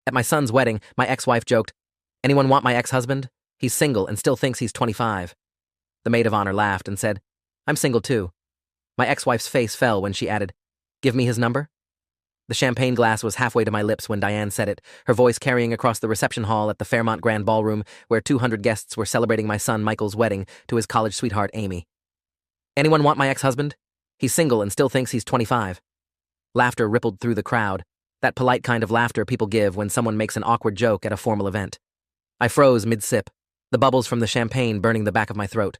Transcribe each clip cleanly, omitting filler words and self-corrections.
At my son's wedding, my ex-wife joked, "Anyone want my ex-husband? He's single and still thinks he's 25. The maid of honor laughed and said, "I'm single too." My ex-wife's face fell when she added, "Give me his number?" The champagne glass was halfway to my lips when Diane said it, her voice carrying across the reception hall at the Fairmont Grand Ballroom where 200 guests were celebrating my son Michael's wedding to his college sweetheart Amy. "Anyone want my ex-husband? He's single and still thinks he's 25. Laughter rippled through the crowd, that polite kind of laughter people give when someone makes an awkward joke at a formal event. I froze mid-sip, the bubbles from the champagne burning the back of my throat.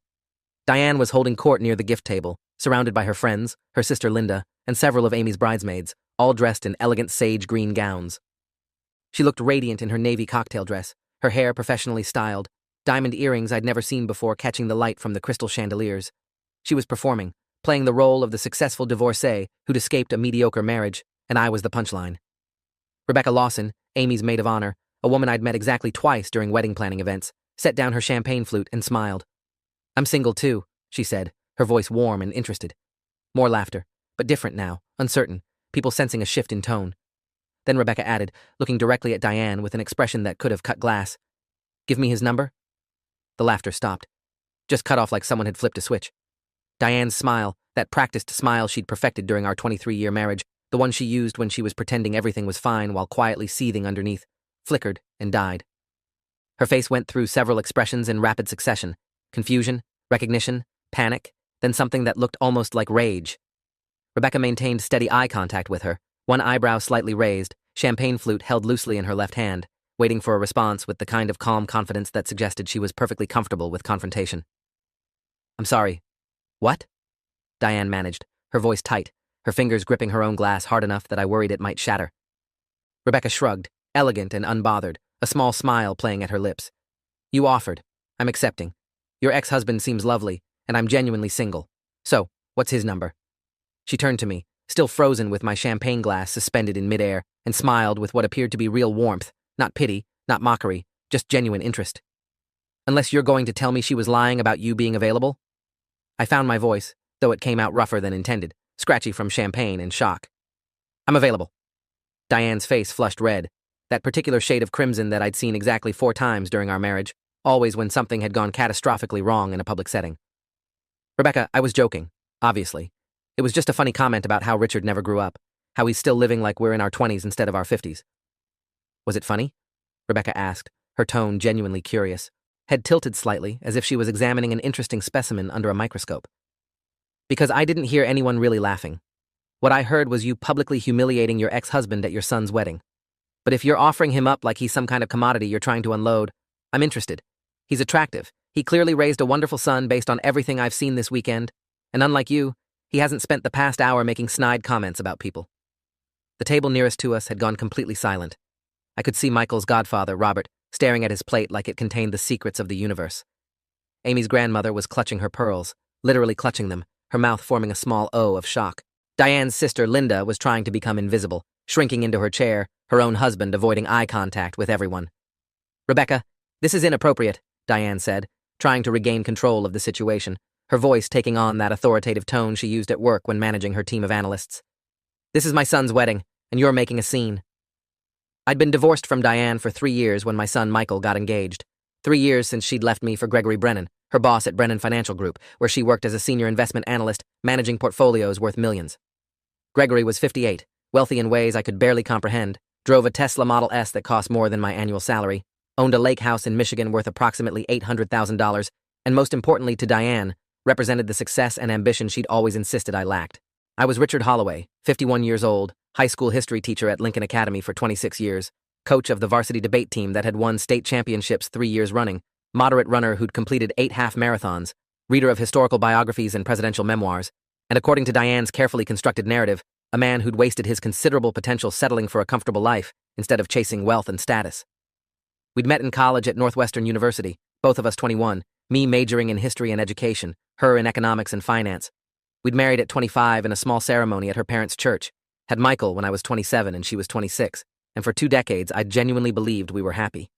Diane was holding court near the gift table, surrounded by her friends, her sister Linda, and several of Amy's bridesmaids, all dressed in elegant sage green gowns. She looked radiant in her navy cocktail dress, her hair professionally styled, diamond earrings I'd never seen before catching the light from the crystal chandeliers. She was performing, playing the role of the successful divorcee who'd escaped a mediocre marriage, and I was the punchline. Rebecca Lawson, Amy's maid of honor, a woman I'd met exactly twice during wedding planning events, set down her champagne flute and smiled. "I'm single too," she said, her voice warm and interested. More laughter, but different now, uncertain, people sensing a shift in tone. Then Rebecca added, looking directly at Diane with an expression that could have cut glass, "Give me his number?" The laughter stopped, just cut off like someone had flipped a switch. Diane's smile, that practiced smile she'd perfected during our 23-year marriage, the one she used when she was pretending everything was fine while quietly seething underneath, flickered and died. Her face went through several expressions in rapid succession: confusion, recognition, panic, then something that looked almost like rage. Rebecca maintained steady eye contact with her, one eyebrow slightly raised, champagne flute held loosely in her left hand, waiting for a response with the kind of calm confidence that suggested she was perfectly comfortable with confrontation. "I'm sorry. What?" Diane managed, her voice tight, her fingers gripping her own glass hard enough that I worried it might shatter. Rebecca shrugged, elegant and unbothered, a small smile playing at her lips. "You offered. I'm accepting. Your ex-husband seems lovely, and I'm genuinely single. So, what's his number?" She turned to me, still frozen with my champagne glass suspended in midair, and smiled with what appeared to be real warmth, not pity, not mockery, just genuine interest. "Unless you're going to tell me she was lying about you being available?" I found my voice, though it came out rougher than intended, scratchy from champagne and shock. "I'm available." Diane's face flushed red, that particular shade of crimson that I'd seen exactly 4 times during our marriage, always when something had gone catastrophically wrong in a public setting. "Rebecca, I was joking, obviously. It was just a funny comment about how Richard never grew up, how he's still living like we're in our 20s instead of our 50s. "Was it funny?" Rebecca asked, her tone genuinely curious, head tilted slightly as if she was examining an interesting specimen under a microscope. "Because I didn't hear anyone really laughing. What I heard was you publicly humiliating your ex-husband at your son's wedding. But if you're offering him up like he's some kind of commodity you're trying to unload, I'm interested. He's attractive. He clearly raised a wonderful son based on everything I've seen this weekend, and unlike you, he hasn't spent the past hour making snide comments about people." The table nearest to us had gone completely silent. I could see Michael's godfather, Robert, staring at his plate like it contained the secrets of the universe. Amy's grandmother was clutching her pearls, literally clutching them, her mouth forming a small O of shock. Diane's sister, Linda, was trying to become invisible, shrinking into her chair, her own husband avoiding eye contact with everyone. "Rebecca, this is inappropriate," Diane said, trying to regain control of the situation, her voice taking on that authoritative tone she used at work when managing her team of analysts. "This is my son's wedding, and you're making a scene." I'd been divorced from Diane for 3 years when my son Michael got engaged. 3 years since she'd left me for Gregory Brennan, her boss at Brennan Financial Group, where she worked as a senior investment analyst, managing portfolios worth millions. Gregory was 58, wealthy in ways I could barely comprehend, drove a Tesla Model S that cost more than my annual salary, owned a lake house in Michigan worth approximately $800,000, and most importantly to Diane, represented the success and ambition she'd always insisted I lacked. I was Richard Holloway, 51 years old, high school history teacher at Lincoln Academy for 26 years, coach of the varsity debate team that had won state championships 3 years running, moderate runner who'd completed 8 half marathons, reader of historical biographies and presidential memoirs, and according to Diane's carefully constructed narrative, a man who'd wasted his considerable potential settling for a comfortable life instead of chasing wealth and status. We'd met in college at Northwestern University, both of us 21, me majoring in history and education, her in economics and finance. We'd married at 25 in a small ceremony at her parents' church, had Michael when I was 27 and she was 26, and for 2 decades I'd genuinely believed we were happy.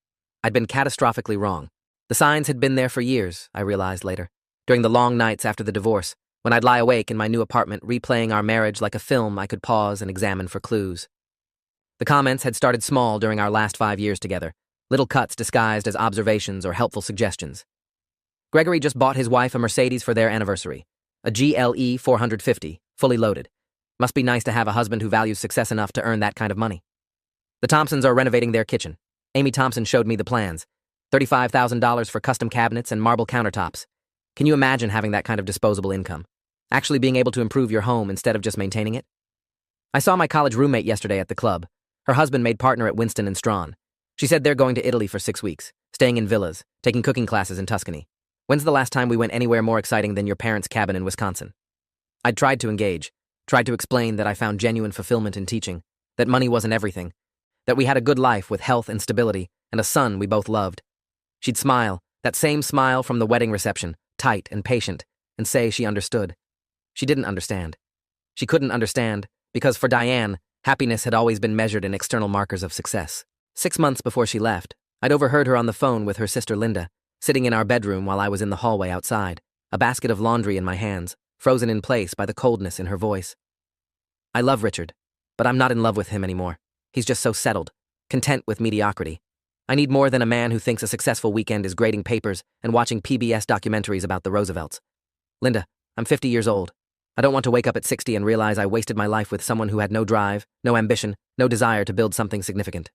I'd been catastrophically wrong. The signs had been there for years, I realized later, during the long nights after the divorce, when I'd lie awake in my new apartment replaying our marriage like a film I could pause and examine for clues. The comments had started small during our last 5 years together, little cuts disguised as observations or helpful suggestions. Gregory just bought his wife a Mercedes for their anniversary, a GLE 450, fully loaded. Must be nice to have a husband who values success enough to earn that kind of money. The Thompsons are renovating their kitchen. Amy Thompson showed me the plans. $35,000 for custom cabinets and marble countertops. Can you imagine having that kind of disposable income? Actually being able to improve your home instead of just maintaining it? I saw my college roommate yesterday at the club. Her husband made partner at Winston and Strawn. She said they're going to Italy for 6 weeks, staying in villas, taking cooking classes in Tuscany. When's the last time we went anywhere more exciting than your parents' cabin in Wisconsin? I'd tried to engage, tried to explain that I found genuine fulfillment in teaching, that money wasn't everything, that we had a good life with health and stability, and a son we both loved. She'd smile, that same smile from the wedding reception, tight and patient, and say she understood. She didn't understand. She couldn't understand, because for Diane, happiness had always been measured in external markers of success. 6 months before she left, I'd overheard her on the phone with her sister Linda, sitting in our bedroom while I was in the hallway outside, a basket of laundry in my hands, frozen in place by the coldness in her voice. I love Richard, but I'm not in love with him anymore. He's just so settled, content with mediocrity. I need more than a man who thinks a successful weekend is grading papers and watching PBS documentaries about the Roosevelts. Linda, I'm 50 years old. I don't want to wake up at 60 and realize I wasted my life with someone who had no drive, no ambition, no desire to build something significant.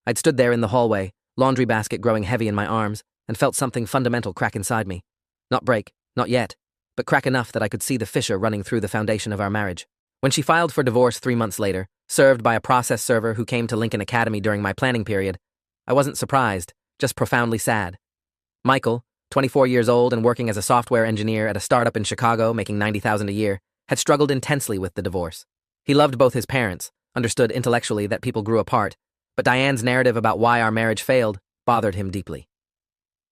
I'd stood there in the hallway, laundry basket growing heavy in my arms, and felt something fundamental crack inside me. Not break, not yet, but crack enough that I could see the fissure running through the foundation of our marriage. When she filed for divorce 3 months later, served by a process server who came to Lincoln Academy during my planning period, I wasn't surprised, just profoundly sad. Michael, 24 years old and working as a software engineer at a startup in Chicago making $90,000 a year, had struggled intensely with the divorce. He loved both his parents, understood intellectually that people grew apart, but Diane's narrative about why our marriage failed bothered him deeply.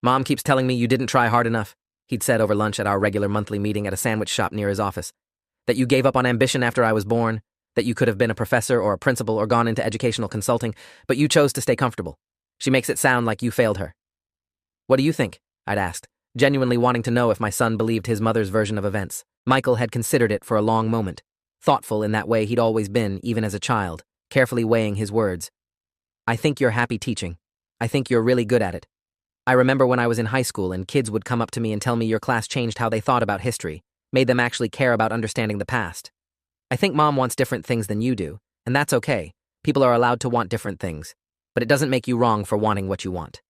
Mom keeps telling me you didn't try hard enough, he'd said over lunch at our regular monthly meeting at a sandwich shop near his office. That you gave up on ambition after I was born, that you could have been a professor or a principal or gone into educational consulting, but you chose to stay comfortable. She makes it sound like you failed her. What do you think? I'd asked, genuinely wanting to know if my son believed his mother's version of events. Michael had considered it for a long moment, thoughtful in that way he'd always been, even as a child, carefully weighing his words. I think you're happy teaching. I think you're really good at it. I remember when I was in high school and kids would come up to me and tell me your class changed how they thought about history, made them actually care about understanding the past. I think Mom wants different things than you do, and that's okay. People are allowed to want different things, but it doesn't make you wrong for wanting what you want.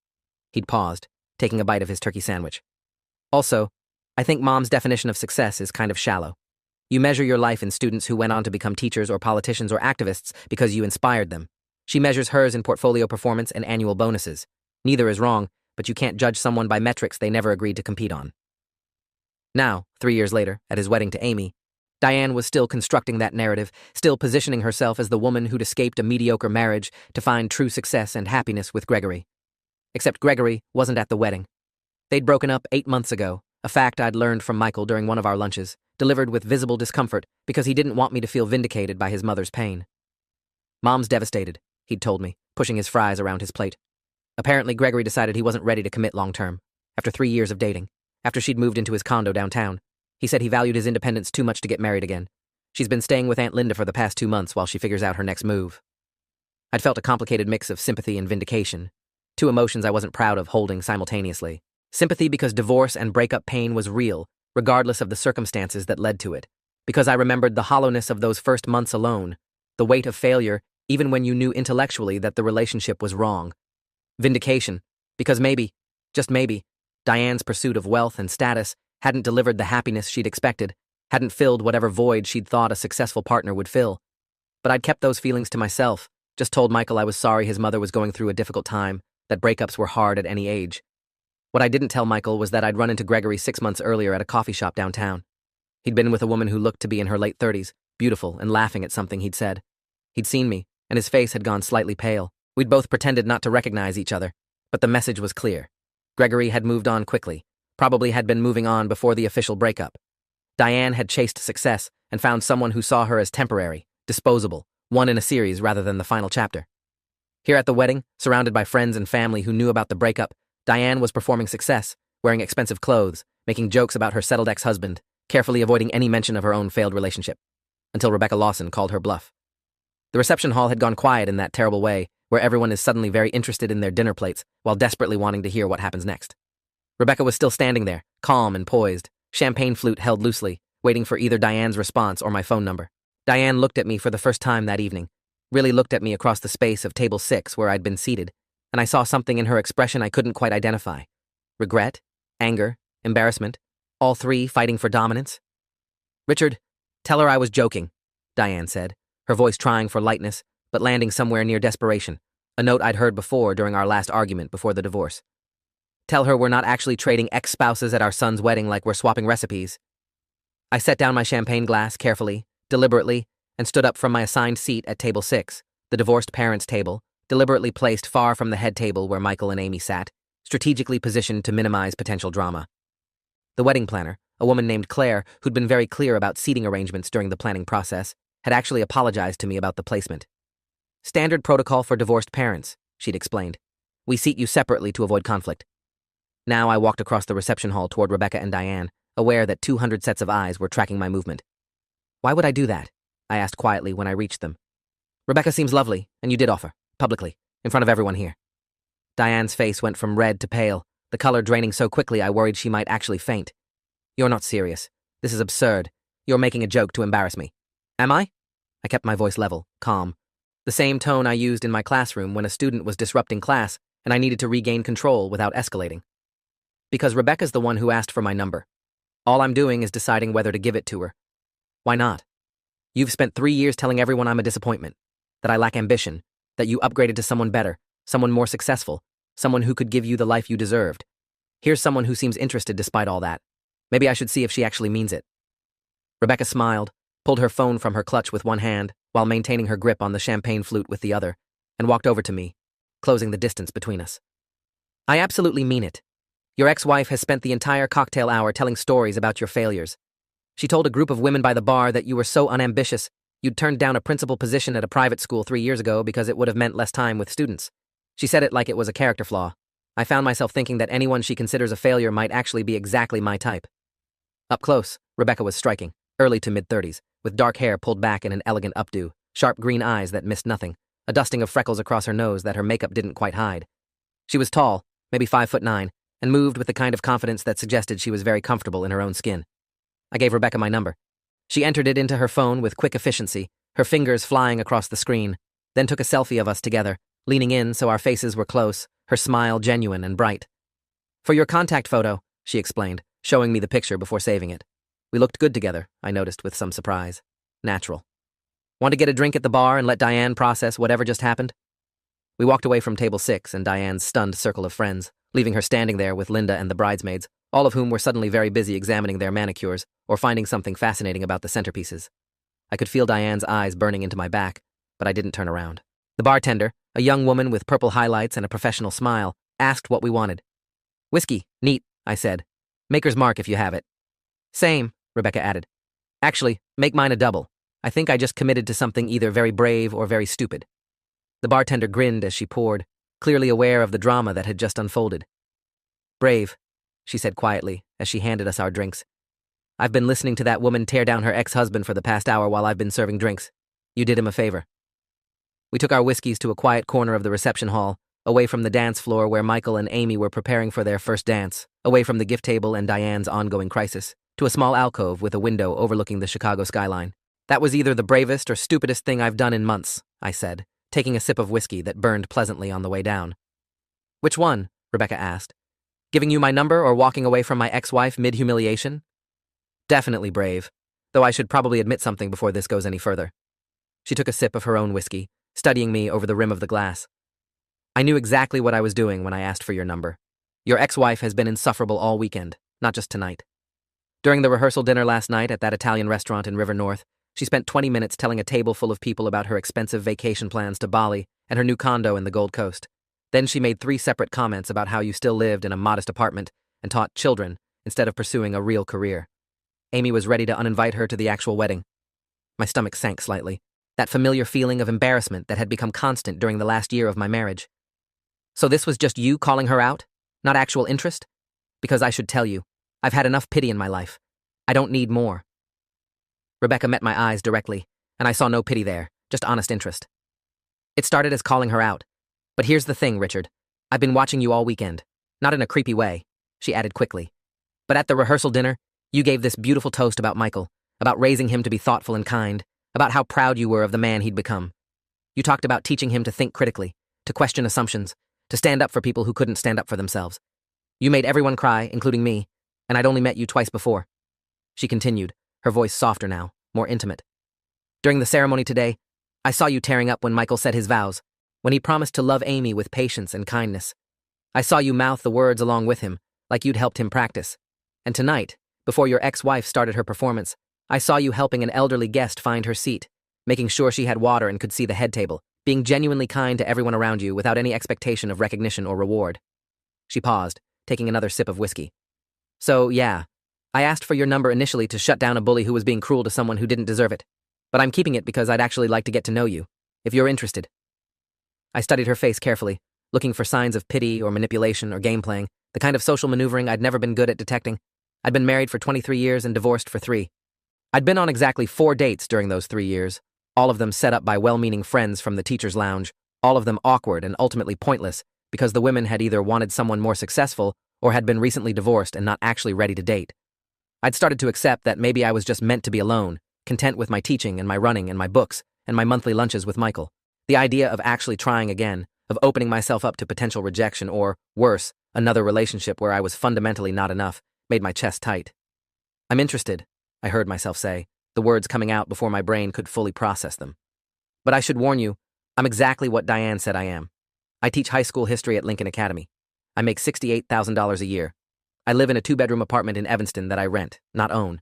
He'd paused, taking a bite of his turkey sandwich. Also, I think Mom's definition of success is kind of shallow. You measure your life in students who went on to become teachers or politicians or activists because you inspired them. She measures hers in portfolio performance and annual bonuses. Neither is wrong, but you can't judge someone by metrics they never agreed to compete on. Now, 3 years later, at his wedding to Amy, Diane was still constructing that narrative, still positioning herself as the woman who'd escaped a mediocre marriage to find true success and happiness with Gregory. Except Gregory wasn't at the wedding. They'd broken up 8 months ago, a fact I'd learned from Michael during one of our lunches, delivered with visible discomfort because he didn't want me to feel vindicated by his mother's pain. Mom's devastated, he'd told me, pushing his fries around his plate. Apparently, Gregory decided he wasn't ready to commit long-term. After 3 years of dating, after she'd moved into his condo downtown, he said he valued his independence too much to get married again. She's been staying with Aunt Linda for the past 2 months while she figures out her next move. I'd felt a complicated mix of sympathy and vindication, two emotions I wasn't proud of holding simultaneously. Sympathy because divorce and breakup pain was real, regardless of the circumstances that led to it. Because I remembered the hollowness of those first months alone, the weight of failure, even when you knew intellectually that the relationship was wrong. Vindication, because maybe, just maybe, Diane's pursuit of wealth and status hadn't delivered the happiness she'd expected, hadn't filled whatever void she'd thought a successful partner would fill. But I'd kept those feelings to myself, just told Michael I was sorry his mother was going through a difficult time, that breakups were hard at any age. What I didn't tell Michael was that I'd run into Gregory 6 months earlier at a coffee shop downtown. He'd been with a woman who looked to be in her late 30s, beautiful and laughing at something he'd said. He'd seen me, and his face had gone slightly pale. We'd both pretended not to recognize each other, but the message was clear. Gregory had moved on quickly, probably had been moving on before the official breakup. Diane had chased success and found someone who saw her as temporary, disposable, one in a series rather than the final chapter. Here at the wedding, surrounded by friends and family who knew about the breakup, Diane was performing success, wearing expensive clothes, making jokes about her settled ex-husband, carefully avoiding any mention of her own failed relationship, until Rebecca Lawson called her bluff. The reception hall had gone quiet in that terrible way, where everyone is suddenly very interested in their dinner plates while desperately wanting to hear what happens next. Rebecca was still standing there, calm and poised, champagne flute held loosely, waiting for either Diane's response or my phone number. Diane looked at me for the first time that evening, really looked at me across the space of table 6 where I'd been seated, and I saw something in her expression I couldn't quite identify. Regret, anger, embarrassment, all three fighting for dominance. "Richard, tell her I was joking," Diane said, her voice trying for lightness, but landing somewhere near desperation, a note I'd heard before during our last argument before the divorce. "Tell her we're not actually trading ex-spouses at our son's wedding like we're swapping recipes." I set down my champagne glass carefully, deliberately, and stood up from my assigned seat at table 6, the divorced parents' table, deliberately placed far from the head table where Michael and Amy sat, strategically positioned to minimize potential drama. The wedding planner, a woman named Claire, who'd been very clear about seating arrangements during the planning process, had actually apologized to me about the placement. "Standard protocol for divorced parents," she'd explained. "We seat you separately to avoid conflict." Now I walked across the reception hall toward Rebecca and Diane, aware that 200 sets of eyes were tracking my movement. "Why would I do that?" I asked quietly when I reached them. "Rebecca seems lovely, and you did offer, publicly, in front of everyone here." Diane's face went from red to pale, the color draining so quickly I worried she might actually faint. "You're not serious. This is absurd. You're making a joke to embarrass me." "Am I?" I kept my voice level, calm. The same tone I used in my classroom when a student was disrupting class and I needed to regain control without escalating. "Because Rebecca's the one who asked for my number. All I'm doing is deciding whether to give it to her. Why not? You've spent 3 years telling everyone I'm a disappointment, that I lack ambition, that you upgraded to someone better, someone more successful, someone who could give you the life you deserved. Here's someone who seems interested despite all that. Maybe I should see if she actually means it." Rebecca smiled, pulled her phone from her clutch with one hand while maintaining her grip on the champagne flute with the other, and walked over to me, closing the distance between us. "I absolutely mean it. Your ex-wife has spent the entire cocktail hour telling stories about your failures. She told a group of women by the bar that you were so unambitious you'd turned down a principal position at a private school 3 years ago because it would have meant less time with students. She said it like it was a character flaw. I found myself thinking that anyone she considers a failure might actually be exactly my type." Up close, Rebecca was striking, early to mid-30s, with dark hair pulled back in an elegant updo, sharp green eyes that missed nothing, a dusting of freckles across her nose that her makeup didn't quite hide. She was tall, maybe 5'9", and moved with the kind of confidence that suggested she was very comfortable in her own skin. I gave Rebecca my number. She entered it into her phone with quick efficiency, her fingers flying across the screen, then took a selfie of us together, leaning in so our faces were close, her smile genuine and bright. "For your contact photo," she explained, showing me the picture before saving it. We looked good together, I noticed with some surprise. Natural. "Want to get a drink at the bar and let Diane process whatever just happened?" We walked away from table 6 and Diane's stunned circle of friends, leaving her standing there with Linda and the bridesmaids, all of whom were suddenly very busy examining their manicures or finding something fascinating about the centerpieces. I could feel Diane's eyes burning into my back, but I didn't turn around. The bartender, a young woman with purple highlights and a professional smile, asked what we wanted. "Whiskey, neat," I said. "Maker's Mark if you have it." "Same," Rebecca added. "Actually, make mine a double. I think I just committed to something either very brave or very stupid." The bartender grinned as she poured, clearly aware of the drama that had just unfolded. "Brave," she said quietly as she handed us our drinks. "I've been listening to that woman tear down her ex-husband for the past hour while I've been serving drinks. You did him a favor." We took our whiskeys to a quiet corner of the reception hall, away from the dance floor where Michael and Amy were preparing for their first dance, away from the gift table and Diane's ongoing crisis, to a small alcove with a window overlooking the Chicago skyline. "That was either the bravest or stupidest thing I've done in months," I said, taking a sip of whiskey that burned pleasantly on the way down. "Which one?" Rebecca asked. "Giving you my number or walking away from my ex-wife mid-humiliation?" "Definitely brave, though I should probably admit something before this goes any further." She took a sip of her own whiskey, studying me over the rim of the glass. "I knew exactly what I was doing when I asked for your number. Your ex-wife has been insufferable all weekend, not just tonight. During the rehearsal dinner last night at that Italian restaurant in River North, she spent 20 minutes telling a table full of people about her expensive vacation plans to Bali and her new condo in the Gold Coast. Then she made 3 separate comments about how you still lived in a modest apartment and taught children instead of pursuing a real career. Amy was ready to uninvite her to the actual wedding. My stomach sank slightly, that familiar feeling of embarrassment that had become constant during the last year of my marriage. "So this was just you calling her out? Not actual interest? Because I should tell you, I've had enough pity in my life. I don't need more." Rebecca met my eyes directly, and I saw no pity there, just honest interest. It started as calling her out. But here's the thing, Richard. I've been watching you all weekend. Not in a creepy way, she added quickly. But at the rehearsal dinner, you gave this beautiful toast about Michael, about raising him to be thoughtful and kind, about how proud you were of the man he'd become. You talked about teaching him to think critically, to question assumptions, to stand up for people who couldn't stand up for themselves. You made everyone cry, including me, and I'd only met you twice before. She continued, her voice softer now, more intimate. During the ceremony today, I saw you tearing up when Michael said his vows, when he promised to love Amy with patience and kindness. I saw you mouth the words along with him, like you'd helped him practice. And tonight, before your ex-wife started her performance, I saw you helping an elderly guest find her seat, making sure she had water and could see the head table, being genuinely kind to everyone around you without any expectation of recognition or reward. She paused, taking another sip of whiskey. So, yeah, I asked for your number initially to shut down a bully who was being cruel to someone who didn't deserve it. But I'm keeping it because I'd actually like to get to know you, if you're interested. I studied her face carefully, looking for signs of pity or manipulation or game playing, the kind of social maneuvering I'd never been good at detecting. I'd been married for 23 years and divorced for 3. I'd been on exactly 4 dates during those 3 years, all of them set up by well-meaning friends from the teacher's lounge, all of them awkward and ultimately pointless because the women had either wanted someone more successful or had been recently divorced and not actually ready to date. I'd started to accept that maybe I was just meant to be alone, content with my teaching and my running and my books and my monthly lunches with Michael. The idea of actually trying again, of opening myself up to potential rejection or, worse, another relationship where I was fundamentally not enough, made my chest tight. I'm interested, I heard myself say, the words coming out before my brain could fully process them. But I should warn you, I'm exactly what Diane said I am. I teach high school history at Lincoln Academy. I make $68,000 a year. I live in a 2-bedroom apartment in Evanston that I rent, not own.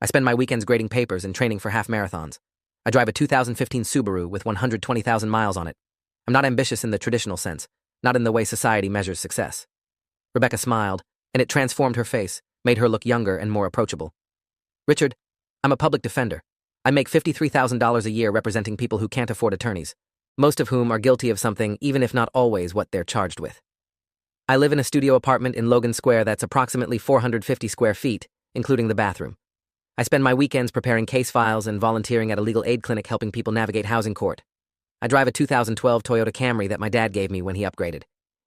I spend my weekends grading papers and training for half marathons. I drive a 2015 Subaru with 120,000 miles on it. I'm not ambitious in the traditional sense, not in the way society measures success. Rebecca smiled, and it transformed her face, made her look younger and more approachable. Richard, I'm a public defender. I make $53,000 a year representing people who can't afford attorneys, most of whom are guilty of something even if not always what they're charged with. I live in a studio apartment in Logan Square that's approximately 450 square feet, including the bathroom. I spend my weekends preparing case files and volunteering at a legal aid clinic helping people navigate housing court. I drive a 2012 Toyota Camry that my dad gave me when he upgraded.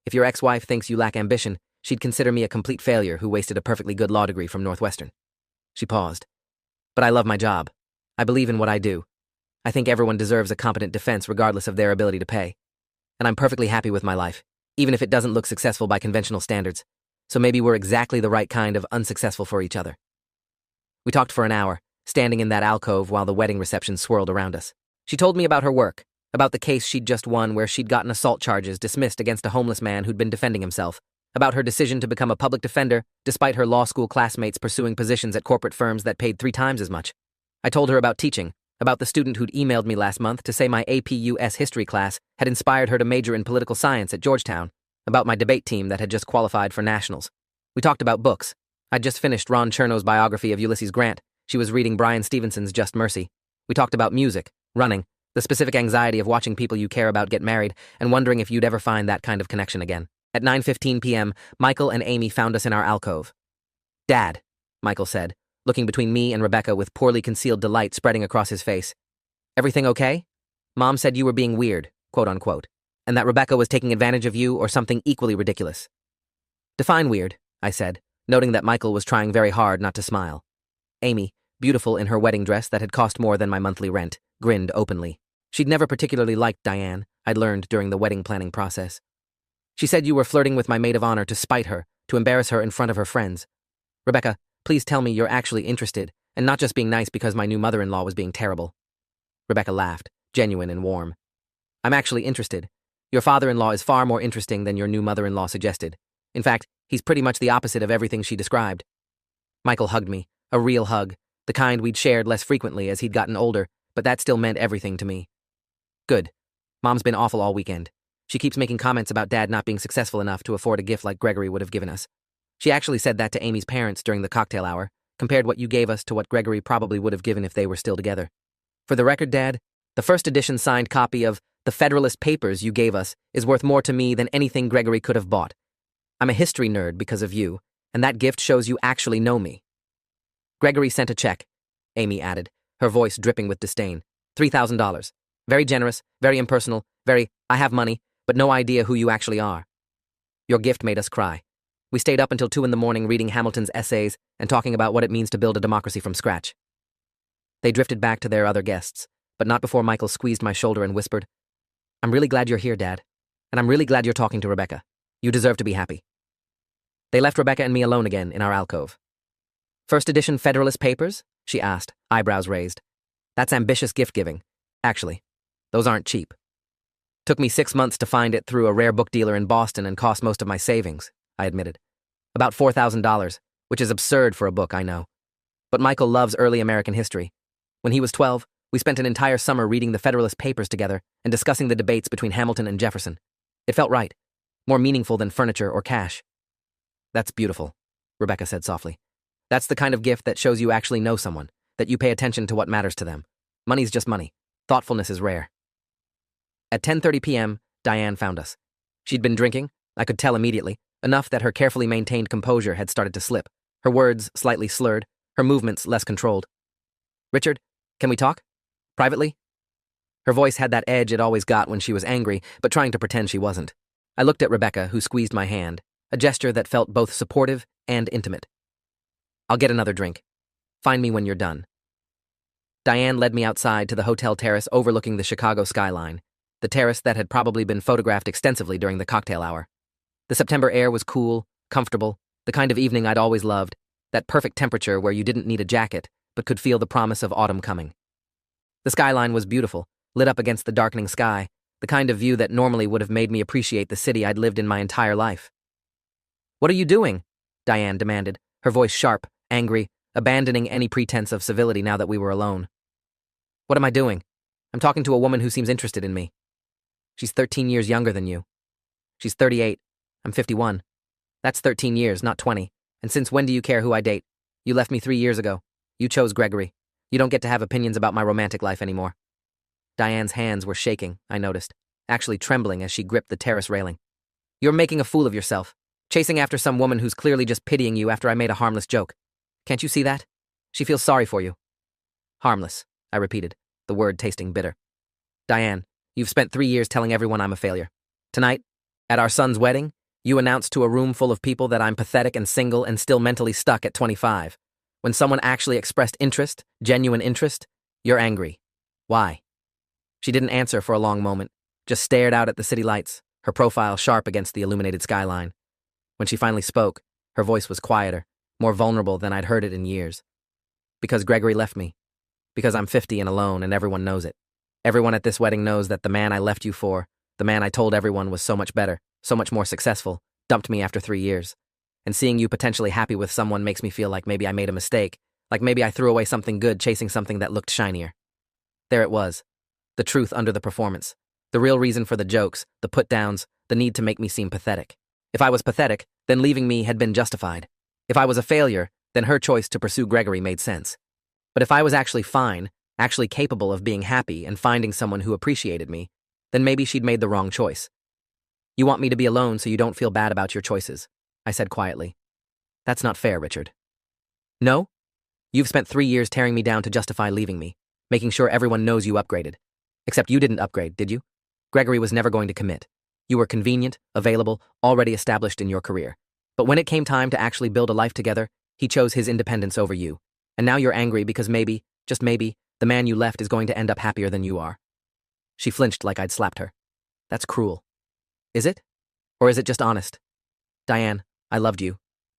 If your ex-wife thinks you lack ambition, she'd consider me a complete failure who wasted a perfectly good law degree from Northwestern. She paused. But I love my job. I believe in what I do. I think everyone deserves a competent defense regardless of their ability to pay. And I'm perfectly happy with my life, even if it doesn't look successful by conventional standards. So maybe we're exactly the right kind of unsuccessful for each other. We talked for an hour, standing in that alcove while the wedding reception swirled around us. She told me about her work, about the case she'd just won where she'd gotten assault charges dismissed against a homeless man who'd been defending himself, about her decision to become a public defender despite her law school classmates pursuing positions at corporate firms that paid 3 times as much. I told her about teaching, about the student who'd emailed me last month to say my AP US history class had inspired her to major in political science at Georgetown, about my debate team that had just qualified for nationals. We talked about books. I'd just finished Ron Chernow's biography of Ulysses Grant. She was reading Brian Stevenson's Just Mercy. We talked about music, running, the specific anxiety of watching people you care about get married and wondering if you'd ever find that kind of connection again. At 9:15 p.m., Michael and Amy found us in our alcove. Dad, Michael said, looking between me and Rebecca with poorly concealed delight spreading across his face. Everything okay? Mom said you were being weird, quote unquote, and that Rebecca was taking advantage of you or something equally ridiculous. Define weird, I said, noting that Michael was trying very hard not to smile. Amy, beautiful in her wedding dress that had cost more than my monthly rent, grinned openly. She'd never particularly liked Diane, I'd learned during the wedding planning process. She said you were flirting with my maid of honor to spite her, to embarrass her in front of her friends. Rebecca, please tell me you're actually interested, and not just being nice because my new mother-in-law was being terrible. Rebecca laughed, genuine and warm. I'm actually interested. Your father-in-law is far more interesting than your new mother-in-law suggested. In fact, he's pretty much the opposite of everything she described. Michael hugged me, a real hug, the kind we'd shared less frequently as he'd gotten older, but that still meant everything to me. Good. Mom's been awful all weekend. She keeps making comments about Dad not being successful enough to afford a gift like Gregory would have given us. She actually said that to Amy's parents during the cocktail hour, compared what you gave us to what Gregory probably would have given if they were still together. For the record, Dad, the first edition signed copy of The Federalist Papers you gave us is worth more to me than anything Gregory could have bought. I'm a history nerd because of you, and that gift shows you actually know me. Gregory sent a check, Amy added, her voice dripping with disdain. $3,000. Very generous, very impersonal, very, I have money, but no idea who you actually are. Your gift made us cry. We stayed up until 2 in the morning reading Hamilton's essays and talking about what it means to build a democracy from scratch. They drifted back to their other guests, but not before Michael squeezed my shoulder and whispered, I'm really glad you're here, Dad. And I'm really glad you're talking to Rebecca. You deserve to be happy. They left Rebecca and me alone again in our alcove. First edition Federalist Papers? She asked, eyebrows raised. That's ambitious gift-giving. Actually, those aren't cheap. Took me 6 months to find it through a rare book dealer in Boston and cost most of my savings, I admitted. About $4,000, which is absurd for a book, I know. But Michael loves early American history. When he was 12, we spent an entire summer reading the Federalist Papers together and discussing the debates between Hamilton and Jefferson. It felt right, more meaningful than furniture or cash. That's beautiful, Rebecca said softly. That's the kind of gift that shows you actually know someone, that you pay attention to what matters to them. Money's just money. Thoughtfulness is rare. At 10:30 p.m., Diane found us. She'd been drinking, I could tell immediately, enough that her carefully maintained composure had started to slip, her words slightly slurred, her movements less controlled. Richard, can we talk? Privately? Her voice had that edge it always got when she was angry, but trying to pretend she wasn't. I looked at Rebecca, who squeezed my hand, a gesture that felt both supportive and intimate. I'll get another drink. Find me when you're done. Diane led me outside to the hotel terrace overlooking the Chicago skyline, the terrace that had probably been photographed extensively during the cocktail hour. The September air was cool, comfortable, the kind of evening I'd always loved, that perfect temperature where you didn't need a jacket but could feel the promise of autumn coming. The skyline was beautiful, lit up against the darkening sky, the kind of view that normally would have made me appreciate the city I'd lived in my entire life. What are you doing? Diane demanded, her voice sharp, angry, abandoning any pretense of civility now that we were alone. What am I doing? I'm talking to a woman who seems interested in me. She's 13 years younger than you. She's 38. I'm 51. That's 13 years, not 20. And since when do you care who I date? You left me 3 years ago. You chose Gregory. You don't get to have opinions about my romantic life anymore. Diane's hands were shaking, I noticed, actually trembling as she gripped the terrace railing. You're making a fool of yourself, chasing after some woman who's clearly just pitying you after I made a harmless joke. Can't you see that? She feels sorry for you. Harmless, I repeated, the word tasting bitter. Diane, you've spent 3 years telling everyone I'm a failure. Tonight, at our son's wedding, you announced to a room full of people that I'm pathetic and single and still mentally stuck at 25. When someone actually expressed interest, genuine interest, you're angry. Why? She didn't answer for a long moment, just stared out at the city lights, her profile sharp against the illuminated skyline. When she finally spoke, her voice was quieter, more vulnerable than I'd heard it in years. Because Gregory left me. Because I'm 50 and alone and everyone knows it. Everyone at this wedding knows that the man I left you for, the man I told everyone was so much better, so much more successful, dumped me after 3 years. And seeing you potentially happy with someone makes me feel like maybe I made a mistake, like maybe I threw away something good chasing something that looked shinier. There it was. The truth under the performance. The real reason for the jokes, the put-downs, the need to make me seem pathetic. If I was pathetic, then leaving me had been justified. If I was a failure, then her choice to pursue Gregory made sense. But if I was actually fine, actually capable of being happy and finding someone who appreciated me, then maybe she'd made the wrong choice. You want me to be alone so you don't feel bad about your choices, I said quietly. That's not fair, Richard. No? You've spent 3 years tearing me down to justify leaving me, making sure everyone knows you upgraded. Except you didn't upgrade, did you? Gregory was never going to commit. You were convenient, available, already established in your career. But when it came time to actually build a life together, he chose his independence over you. And now you're angry because maybe, just maybe, the man you left is going to end up happier than you are. She flinched like I'd slapped her. That's cruel. Is it? Or is it just honest? Diane, I loved you.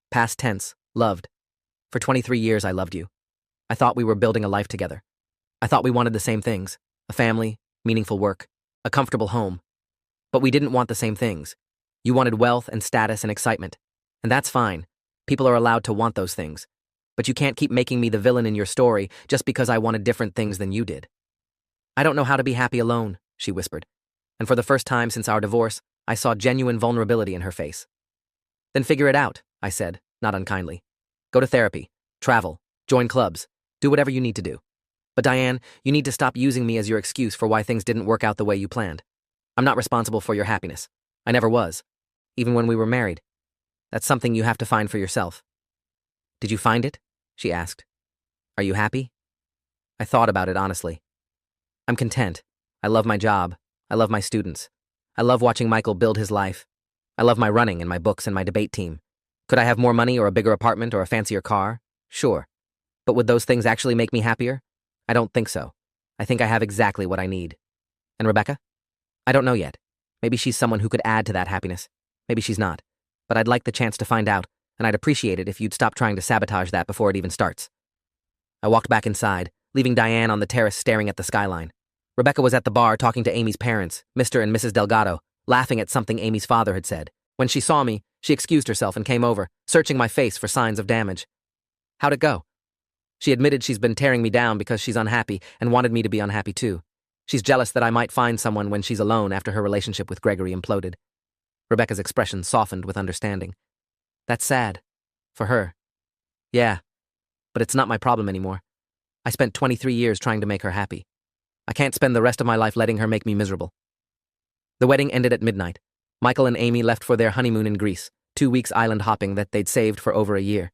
Past tense, loved. For 23 years I loved you. I thought we were building a life together. I thought we wanted the same things. A family, meaningful work, a comfortable home. But we didn't want the same things. You wanted wealth and status and excitement. And that's fine. People are allowed to want those things. But you can't keep making me the villain in your story just because I wanted different things than you did. I don't know how to be happy alone, she whispered. And for the first time since our divorce, I saw genuine vulnerability in her face. Then figure it out, I said, not unkindly. Go to therapy, travel, join clubs, do whatever you need to do. But Diane, you need to stop using me as your excuse for why things didn't work out the way you planned. I'm not responsible for your happiness. I never was. Even when we were married. That's something you have to find for yourself. Did you find it? She asked. Are you happy? I thought about it honestly. I'm content, I love my job. I love my students. I love watching Michael build his life. I love my running and my books and my debate team. Could I have more money or a bigger apartment or a fancier car? Sure. But would those things actually make me happier? I don't think so. I think I have exactly what I need. And Rebecca? I don't know yet. Maybe she's someone who could add to that happiness. Maybe she's not. But I'd like the chance to find out, and I'd appreciate it if you'd stop trying to sabotage that before it even starts. I walked back inside, leaving Diane on the terrace staring at the skyline. Rebecca was at the bar talking to Amy's parents, Mr. and Mrs. Delgado, laughing at something Amy's father had said. When she saw me, she excused herself and came over, searching my face for signs of damage. How'd it go? She admitted she's been tearing me down because she's unhappy and wanted me to be unhappy too. She's jealous that I might find someone when she's alone after her relationship with Gregory imploded. Rebecca's expression softened with understanding. That's sad. For her. Yeah. But it's not my problem anymore. I spent 23 years trying to make her happy. I can't spend the rest of my life letting her make me miserable. The wedding ended at midnight. Michael and Amy left for their honeymoon in Greece, 2 weeks island hopping that they'd saved for over a year.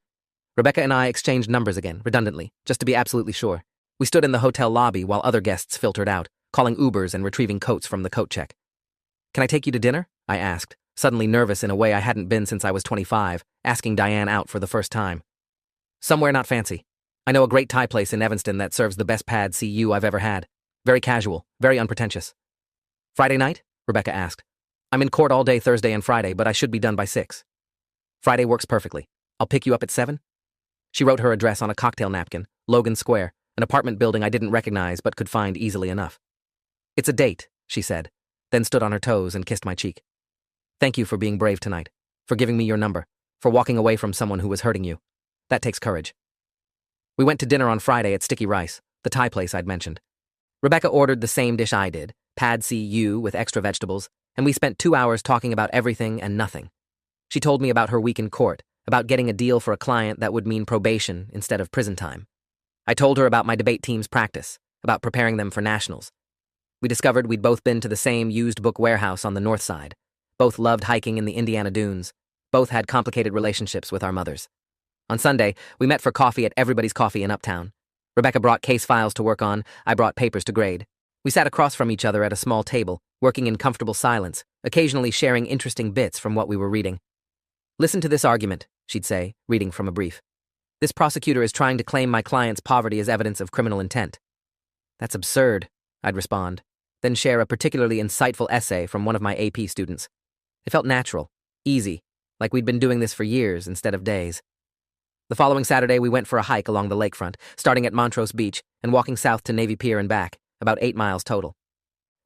Rebecca and I exchanged numbers again, redundantly, just to be absolutely sure. We stood in the hotel lobby while other guests filtered out, calling Ubers and retrieving coats from the coat check. Can I take you to dinner? I asked, suddenly nervous in a way I hadn't been since I was 25, asking Diane out for the first time. Somewhere not fancy. I know a great Thai place in Evanston that serves the best pad see ew I've ever had. Very casual, very unpretentious. Friday night? Rebecca asked. I'm in court all day Thursday and Friday, but I should be done by 6. Friday works perfectly. I'll pick you up at 7? She wrote her address on a cocktail napkin, Logan Square, an apartment building I didn't recognize but could find easily enough. It's a date, she said, then stood on her toes and kissed my cheek. Thank you for being brave tonight, for giving me your number, for walking away from someone who was hurting you. That takes courage. We went to dinner on Friday at Sticky Rice, the Thai place I'd mentioned. Rebecca ordered the same dish I did, pad see ew with extra vegetables, and we spent 2 hours talking about everything and nothing. She told me about her week in court, about getting a deal for a client that would mean probation instead of prison time. I told her about my debate team's practice, about preparing them for nationals. We discovered we'd both been to the same used book warehouse on the north side. Both loved hiking in the Indiana dunes. Both had complicated relationships with our mothers. On Sunday, we met for coffee at Everybody's Coffee in Uptown. Rebecca brought case files to work on, I brought papers to grade. We sat across from each other at a small table, working in comfortable silence, occasionally sharing interesting bits from what we were reading. Listen to this argument, she'd say, reading from a brief. This prosecutor is trying to claim my client's poverty as evidence of criminal intent. That's absurd, I'd respond, then share a particularly insightful essay from one of my AP students. It felt natural, easy, like we'd been doing this for years instead of days. The following Saturday, we went for a hike along the lakefront, starting at Montrose Beach and walking south to Navy Pier and back, about 8 miles total.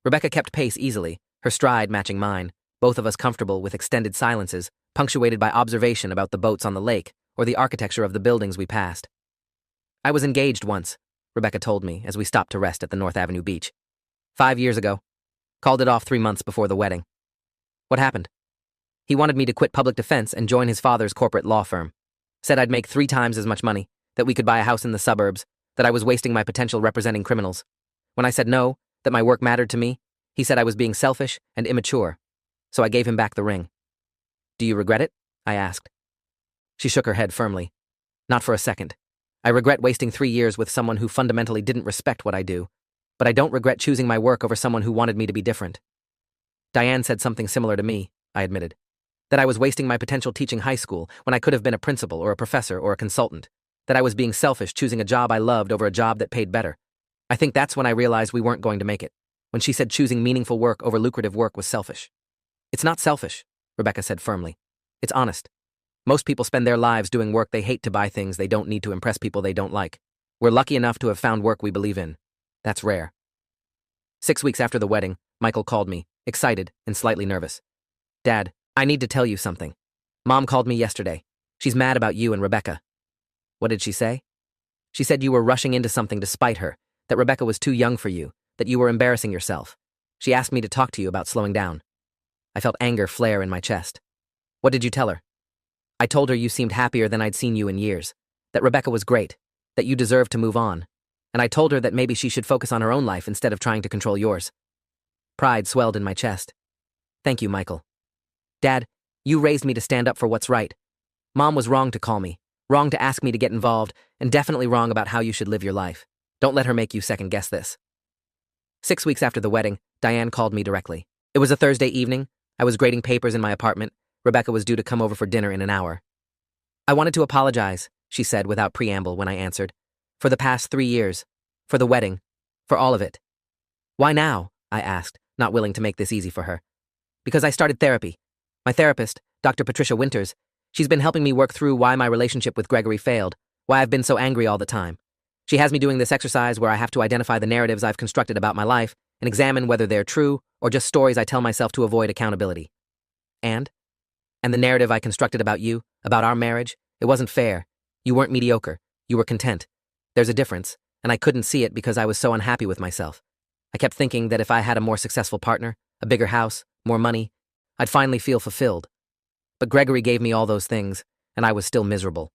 Rebecca kept pace easily, her stride matching mine, both of us comfortable with extended silences, punctuated by observation about the boats on the lake or the architecture of the buildings we passed. I was engaged once, Rebecca told me as we stopped to rest at the North Avenue beach. 5 years ago. Called it off 3 months before the wedding. What happened? He wanted me to quit public defense and join his father's corporate law firm. Said I'd make 3 times as much money, that we could buy a house in the suburbs, that I was wasting my potential representing criminals. When I said no, that my work mattered to me, he said I was being selfish and immature. So I gave him back the ring. Do you regret it? I asked. She shook her head firmly. Not for a second. I regret wasting 3 years with someone who fundamentally didn't respect what I do, but I don't regret choosing my work over someone who wanted me to be different. Diane said something similar to me, I admitted. That I was wasting my potential teaching high school when I could have been a principal or a professor or a consultant. That I was being selfish choosing a job I loved over a job that paid better. I think that's when I realized we weren't going to make it. When she said choosing meaningful work over lucrative work was selfish. It's not selfish, Rebecca said firmly. It's honest. Most people spend their lives doing work they hate to buy things they don't need to impress people they don't like. We're lucky enough to have found work we believe in. That's rare. 6 weeks after the wedding, Michael called me, excited and slightly nervous. Dad, I need to tell you something. Mom called me yesterday. She's mad about you and Rebecca. What did she say? She said you were rushing into something to spite her, that Rebecca was too young for you, that you were embarrassing yourself. She asked me to talk to you about slowing down. I felt anger flare in my chest. What did you tell her? I told her you seemed happier than I'd seen you in years, that Rebecca was great, that you deserved to move on, and I told her that maybe she should focus on her own life instead of trying to control yours. Pride swelled in my chest. Thank you, Michael. Dad, you raised me to stand up for what's right. Mom was wrong to call me, wrong to ask me to get involved, and definitely wrong about how you should live your life. Don't let her make you second-guess this. 6 weeks after the wedding, Diane called me directly. It was a Thursday evening. I was grading papers in my apartment. Rebecca was due to come over for dinner in an hour. I wanted to apologize, she said without preamble when I answered. For the past 3 years. For the wedding. For all of it. Why now? I asked, not willing to make this easy for her. Because I started therapy. My therapist, Dr. Patricia Winters, she's been helping me work through why my relationship with Gregory failed, why I've been so angry all the time. She has me doing this exercise where I have to identify the narratives I've constructed about my life and examine whether they're true or just stories I tell myself to avoid accountability. And the narrative I constructed about you, about our marriage, it wasn't fair. You weren't mediocre. You were content. There's a difference, and I couldn't see it because I was so unhappy with myself. I kept thinking that if I had a more successful partner, a bigger house, more money, I'd finally feel fulfilled. But Gregory gave me all those things, and I was still miserable.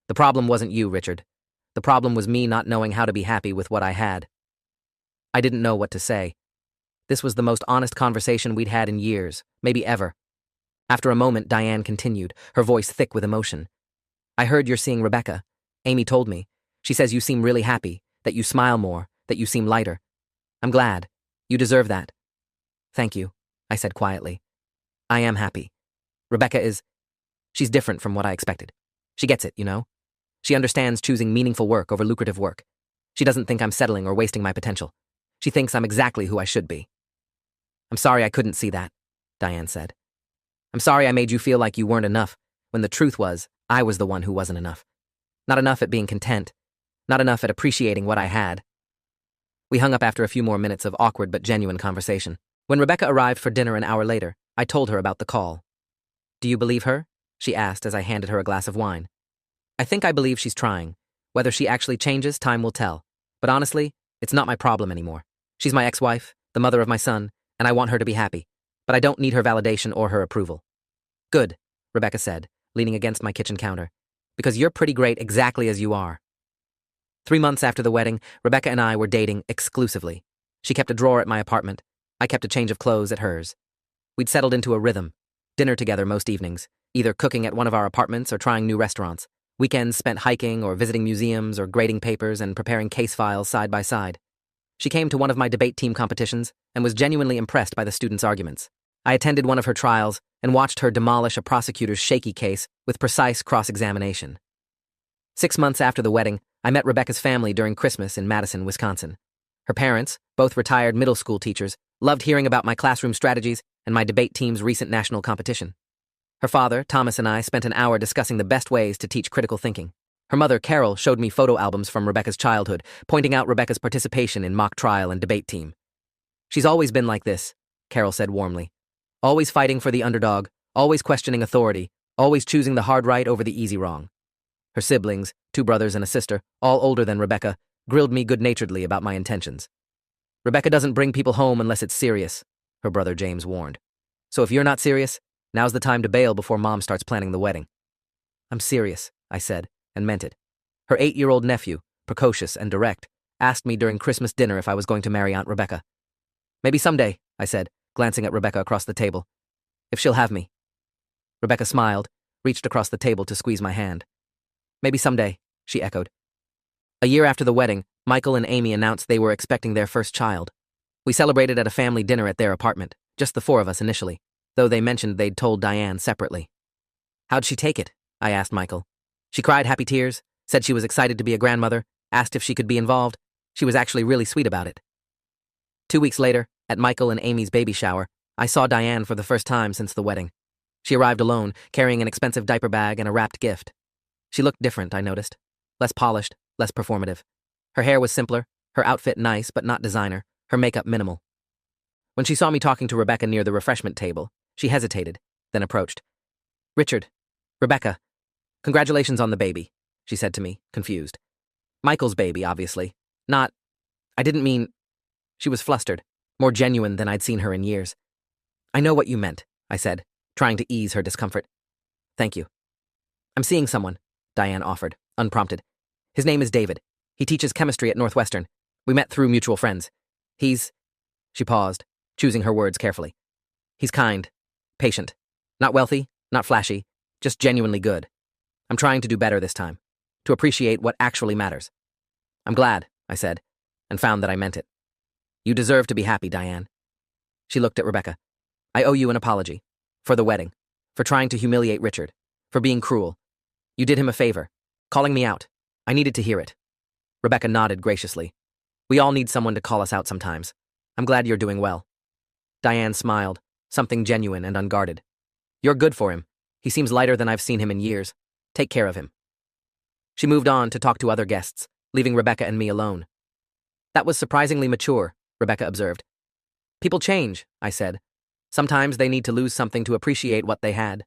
The problem wasn't you, Richard. The problem was me not knowing how to be happy with what I had. I didn't know what to say. This was the most honest conversation we'd had in years, maybe ever. After a moment, Diane continued, her voice thick with emotion. I heard you're seeing Rebecca. Amy told me. She says you seem really happy, that you smile more, that you seem lighter. I'm glad. You deserve that. Thank you, I said quietly. I am happy. Rebecca she's different from what I expected. She gets it, you know? She understands choosing meaningful work over lucrative work. She doesn't think I'm settling or wasting my potential. She thinks I'm exactly who I should be. I'm sorry I couldn't see that, Diane said. I'm sorry I made you feel like you weren't enough, when the truth was, I was the one who wasn't enough. Not enough at being content. Not enough at appreciating what I had. We hung up after a few more minutes of awkward but genuine conversation. When Rebecca arrived for dinner an hour later, I told her about the call. Do you believe her? She asked as I handed her a glass of wine. I think I believe she's trying. Whether she actually changes, time will tell. But honestly, it's not my problem anymore. She's my ex-wife, the mother of my son, and I want her to be happy. But I don't need her validation or her approval. Good, Rebecca said, leaning against my kitchen counter. Because you're pretty great exactly as you are. 3 months after the wedding, Rebecca and I were dating exclusively. She kept a drawer at my apartment. I kept a change of clothes at hers. We'd settled into a rhythm. Dinner together most evenings, either cooking at one of our apartments or trying new restaurants. Weekends spent hiking or visiting museums or grading papers and preparing case files side by side. She came to one of my debate team competitions and was genuinely impressed by the students' arguments. I attended one of her trials and watched her demolish a prosecutor's shaky case with precise cross-examination. 6 months after the wedding, I met Rebecca's family during Christmas in Madison, Wisconsin. Her parents, both retired middle school teachers, loved hearing about my classroom strategies and my debate team's recent national competition. Her father, Thomas, and I spent an hour discussing the best ways to teach critical thinking. Her mother, Carol, showed me photo albums from Rebecca's childhood, pointing out Rebecca's participation in mock trial and debate team. She's always been like this, Carol said warmly. Always fighting for the underdog, always questioning authority, always choosing the hard right over the easy wrong. Her siblings, 2 brothers and a sister, all older than Rebecca, grilled me good-naturedly about my intentions. Rebecca doesn't bring people home unless it's serious, her brother James warned. So if you're not serious, now's the time to bail before Mom starts planning the wedding. I'm serious, I said, and meant it. Her 8-year-old nephew, precocious and direct, asked me during Christmas dinner if I was going to marry Aunt Rebecca. Maybe someday, I said, glancing at Rebecca across the table. If she'll have me. Rebecca smiled, reached across the table to squeeze my hand. Maybe someday, she echoed. A year after the wedding, Michael and Amy announced they were expecting their first child. We celebrated at a family dinner at their apartment, just the 4 of us initially, though they mentioned they'd told Diane separately. How'd she take it? I asked Michael. She cried happy tears, said she was excited to be a grandmother, asked if she could be involved. She was actually really sweet about it. 2 weeks later, at Michael and Amy's baby shower, I saw Diane for the first time since the wedding. She arrived alone, carrying an expensive diaper bag and a wrapped gift. She looked different, I noticed. Less polished, less performative. Her hair was simpler, her outfit nice but not designer, her makeup minimal. When she saw me talking to Rebecca near the refreshment table, she hesitated, then approached. Richard, Rebecca, congratulations on the baby, she said to me, confused. Michael's baby, obviously. I didn't mean... She was flustered, more genuine than I'd seen her in years. I know what you meant, I said, trying to ease her discomfort. Thank you. I'm seeing someone, Diane offered, unprompted. His name is David. He teaches chemistry at Northwestern. We met through mutual friends. She paused, choosing her words carefully. He's kind, patient, not wealthy, not flashy, just genuinely good. I'm trying to do better this time, to appreciate what actually matters. I'm glad, I said, and found that I meant it. You deserve to be happy, Diane. She looked at Rebecca. I owe you an apology. For the wedding. For trying to humiliate Richard. For being cruel. You did him a favor. Calling me out. I needed to hear it. Rebecca nodded graciously. We all need someone to call us out sometimes. I'm glad you're doing well. Diane smiled, something genuine and unguarded. You're good for him. He seems lighter than I've seen him in years. Take care of him. She moved on to talk to other guests, leaving Rebecca and me alone. That was surprisingly mature, Rebecca observed. People change, I said. Sometimes they need to lose something to appreciate what they had.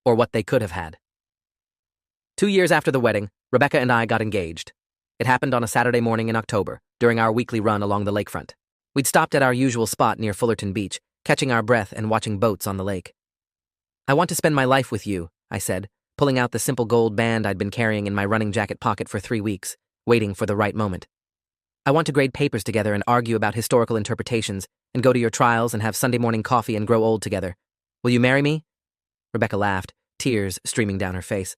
Or what they could have had. 2 years after the wedding, Rebecca and I got engaged. It happened on a Saturday morning in October, during our weekly run along the lakefront. We'd stopped at our usual spot near Fullerton Beach, catching our breath and watching boats on the lake. I want to spend my life with you, I said, pulling out the simple gold band I'd been carrying in my running jacket pocket for 3 weeks, waiting for the right moment. I want to grade papers together and argue about historical interpretations, and go to your trials and have Sunday morning coffee and grow old together. Will you marry me? Rebecca laughed, tears streaming down her face.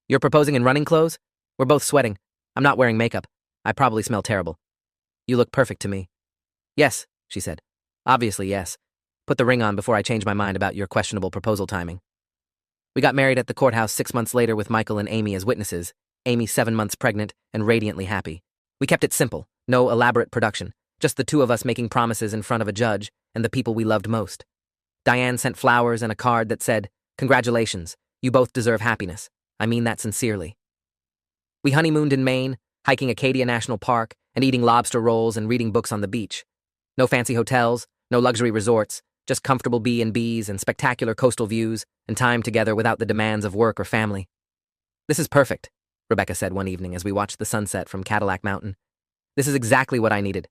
You're proposing in running clothes? We're both sweating. I'm not wearing makeup. I probably smell terrible. You look perfect to me. Yes, she said. Obviously, yes. Put the ring on before I change my mind about your questionable proposal timing. We got married at the courthouse 6 months later with Michael and Amy as witnesses, Amy 7 months pregnant and radiantly happy. We kept it simple, no elaborate production, just the two of us making promises in front of a judge and the people we loved most. Diane sent flowers and a card that said, Congratulations, you both deserve happiness. I mean that sincerely. We honeymooned in Maine, hiking Acadia National Park and eating lobster rolls and reading books on the beach. No fancy hotels, no luxury resorts, just comfortable B&Bs and spectacular coastal views and time together without the demands of work or family. This is perfect, Rebecca said one evening as we watched the sunset from Cadillac Mountain. This is exactly what I needed.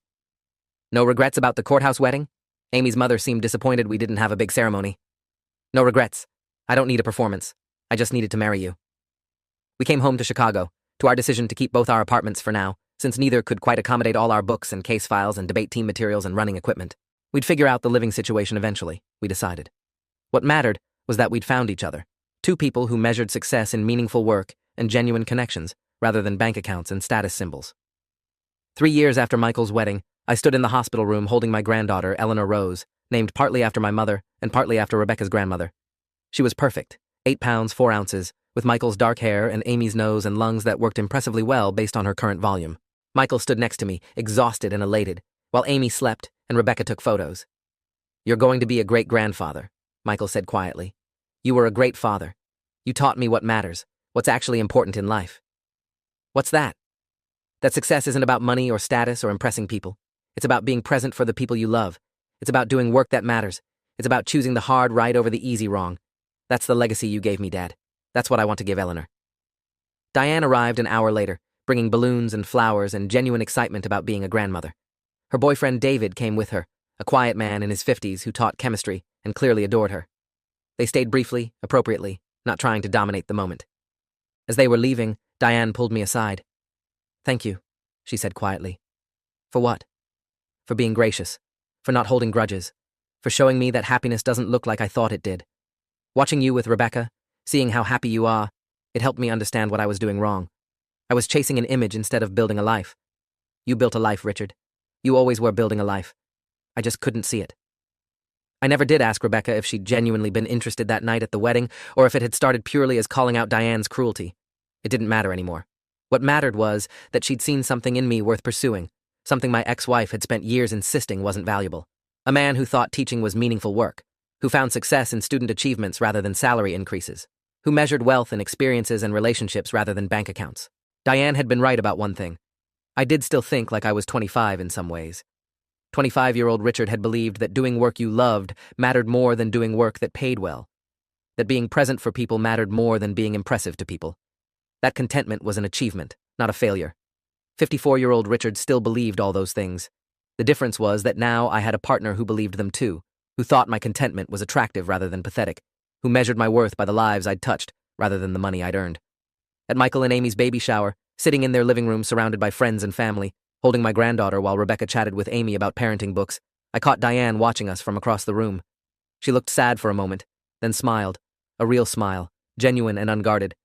No regrets about the courthouse wedding? Amy's mother seemed disappointed we didn't have a big ceremony. No regrets. I don't need a performance. I just needed to marry you. We came home to Chicago, to our decision to keep both our apartments for now, since neither could quite accommodate all our books and case files and debate team materials and running equipment. We'd figure out the living situation eventually, we decided. What mattered was that we'd found each other, two people who measured success in meaningful work and genuine connections, rather than bank accounts and status symbols. 3 years after Michael's wedding, I stood in the hospital room holding my granddaughter, Eleanor Rose, named partly after my mother and partly after Rebecca's grandmother. She was perfect, 8 pounds 4 ounces, with Michael's dark hair and Amy's nose and lungs that worked impressively well based on her current volume. Michael stood next to me, exhausted and elated, while Amy slept and Rebecca took photos. You're going to be a great grandfather, Michael said quietly. You were a great father. You taught me what matters, what's actually important in life. What's that? That success isn't about money or status or impressing people. It's about being present for the people you love. It's about doing work that matters. It's about choosing the hard right over the easy wrong. That's the legacy you gave me, Dad. That's what I want to give Eleanor. Diane arrived an hour later, bringing balloons and flowers and genuine excitement about being a grandmother. Her boyfriend David came with her, a quiet man in his 50s who taught chemistry and clearly adored her. They stayed briefly, appropriately, not trying to dominate the moment. As they were leaving, Diane pulled me aside. Thank you, she said quietly. For what? For being gracious, for not holding grudges, for showing me that happiness doesn't look like I thought it did. Watching you with Rebecca, seeing how happy you are, it helped me understand what I was doing wrong. I was chasing an image instead of building a life. You built a life, Richard. You always were building a life. I just couldn't see it. I never did ask Rebecca if she'd genuinely been interested that night at the wedding, or if it had started purely as calling out Diane's cruelty. It didn't matter anymore. What mattered was that she'd seen something in me worth pursuing, something my ex-wife had spent years insisting wasn't valuable. A man who thought teaching was meaningful work, who found success in student achievements rather than salary increases, who measured wealth in experiences and relationships rather than bank accounts. Diane had been right about one thing. I did still think like I was 25 in some ways. 25-year-old Richard had believed that doing work you loved mattered more than doing work that paid well, that being present for people mattered more than being impressive to people. That contentment was an achievement, not a failure. 54-year-old Richard still believed all those things. The difference was that now I had a partner who believed them too, who thought my contentment was attractive rather than pathetic, who measured my worth by the lives I'd touched rather than the money I'd earned. At Michael and Amy's baby shower, sitting in their living room surrounded by friends and family, holding my granddaughter while Rebecca chatted with Amy about parenting books, I caught Diane watching us from across the room. She looked sad for a moment, then smiled, a real smile, genuine and unguarded.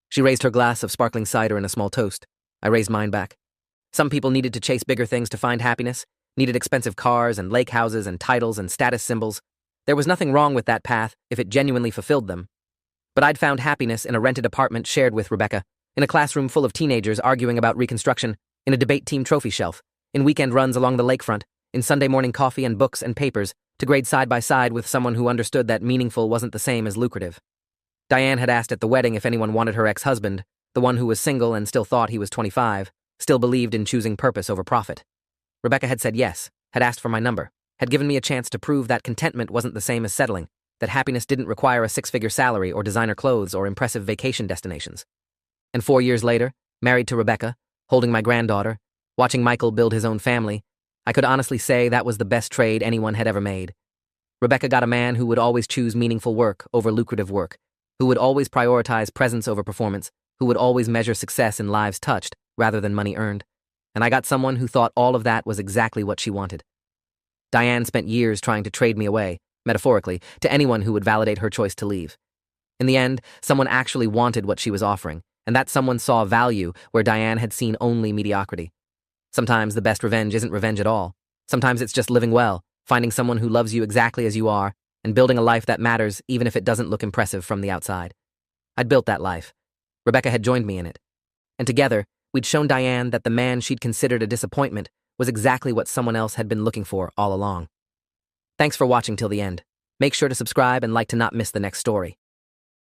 She raised her glass of sparkling cider and a small toast. I raised mine back. Some people needed to chase bigger things to find happiness. needed expensive cars and lake houses and titles and status symbols. There was nothing wrong with that path if it genuinely fulfilled them. But I'd found happiness in a rented apartment shared with Rebecca, in a classroom full of teenagers arguing about reconstruction, in a debate team trophy shelf, in weekend runs along the lakefront, in Sunday morning coffee and books and papers, to grade side by side with someone who understood that meaningful wasn't the same as lucrative. Diane had asked at the wedding if anyone wanted her ex-husband, the one who was single and still thought he was 25, still believed in choosing purpose over profit. Rebecca had said yes, had asked for my number, had given me a chance to prove that contentment wasn't the same as settling, that happiness didn't require a six-figure salary or designer clothes or impressive vacation destinations. And 4 years later, married to Rebecca, holding my granddaughter, watching Michael build his own family, I could honestly say that was the best trade anyone had ever made. Rebecca got a man who would always choose meaningful work over lucrative work, who would always prioritize presence over performance, who would always measure success in lives touched rather than money earned. And I got someone who thought all of that was exactly what she wanted. Diane spent years trying to trade me away, metaphorically, to anyone who would validate her choice to leave. In the end, someone actually wanted what she was offering, and that someone saw value where Diane had seen only mediocrity. Sometimes the best revenge isn't revenge at all. Sometimes it's just living well, finding someone who loves you exactly as you are, and building a life that matters even if it doesn't look impressive from the outside. I'd built that life. Rebecca had joined me in it. And together, we'd shown Diane that the man she'd considered a disappointment was exactly what someone else had been looking for all along. Thanks for watching till the end. Make sure to subscribe and like to not miss the next story.